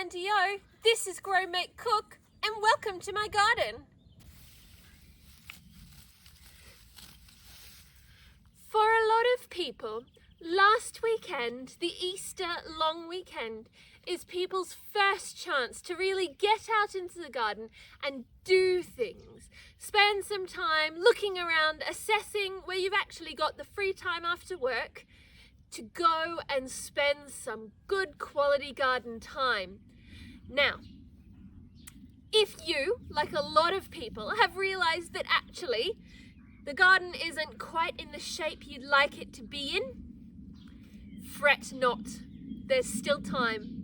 Sandy O, this is Grow Make Cook, and welcome to my garden. For a lot of people, last weekend, the Easter long weekend, is people's first chance to really get out into the garden and do things. Spend some time looking around, assessing where you've actually got the free time after work to go and spend some good quality garden time. Now, if you, like a lot of people, have realized that actually the garden isn't quite in the shape you'd like it to be in, fret not. There's still time.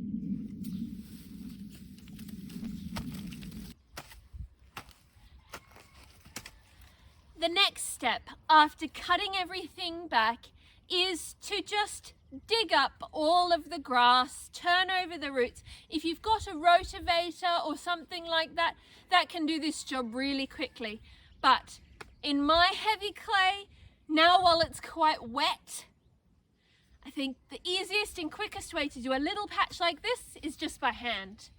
The next step after cutting everything back is to just dig up all of the grass, turn over the roots. If you've got a rotavator or something like that, that can do this job really quickly. But in my heavy clay, now while it's quite wet, I think the easiest and quickest way to do a little patch like this is just by hand.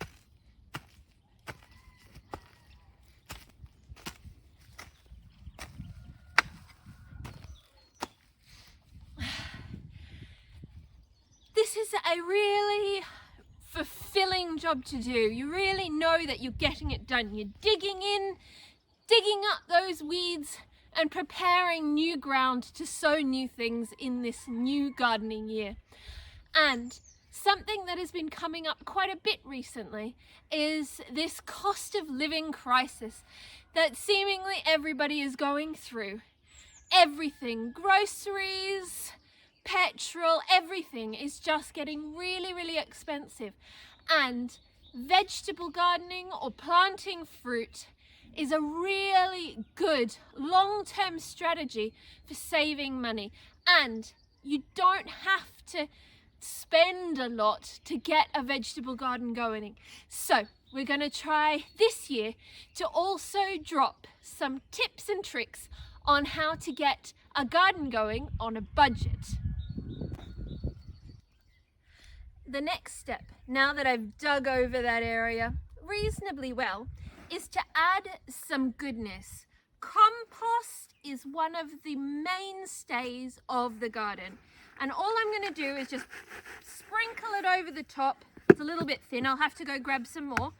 This is a really fulfilling job to do. You really know that you're getting it done. You're digging in, digging up those weeds and preparing new ground to sow new things in this new gardening year. And something that has been coming up quite a bit recently is this cost of living crisis that seemingly everybody is going through. Everything, groceries, petrol, everything is just getting really, really expensive. And vegetable gardening or planting fruit is a really good long-term strategy for saving money. And you don't have to spend a lot to get a vegetable garden going. So we're going to try this year to also drop some tips and tricks on how to get a garden going on a budget. The next step, now that I've dug over that area reasonably well, is to add some goodness. Compost is one of the mainstays of the garden. And all I'm going to do is just sprinkle it over the top. It's a little bit thin, I'll have to go grab some more.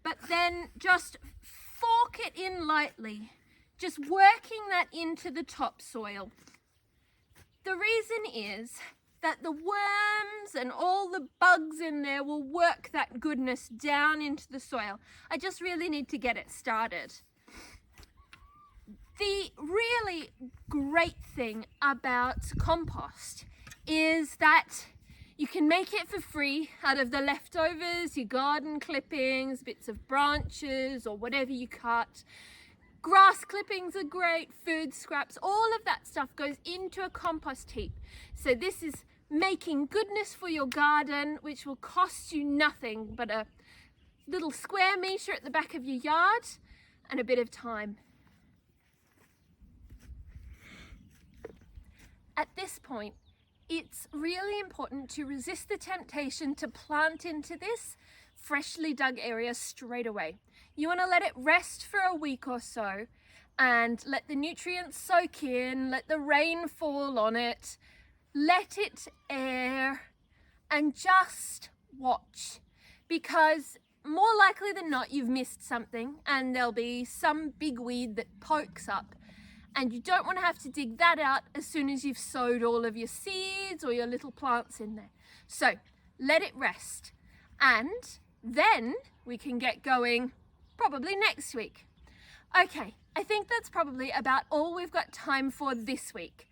But then just fork it in lightly, just working that into the topsoil. The reason is that the worms and all the bugs in there will work that goodness down into the soil. I just really need to get it started. The really great thing about compost is that you can make it for free out of the leftovers, your garden clippings, bits of branches or whatever you cut. Grass clippings are great, food scraps, all of that stuff goes into a compost heap. So this is making goodness for your garden, which will cost you nothing but a little square meter at the back of your yard and a bit of time. At this point, it's really important to resist the temptation to plant into this freshly dug area straight away. You want to let it rest for a week or so and let the nutrients soak in, let the rain fall on it, let it air and just watch, because more likely than not you've missed something and there'll be some big weed that pokes up and you don't want to have to dig that out as soon as you've sowed all of your seeds or your little plants in there. So let it rest and then we can get going probably next week. Okay, I think that's probably about all we've got time for this week.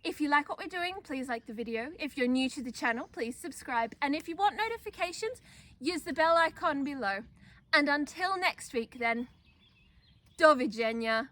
If you like what we're doing, please like the video. If you're new to the channel, please subscribe. And if you want notifications, use the bell icon below. And until next week then, do widzenia.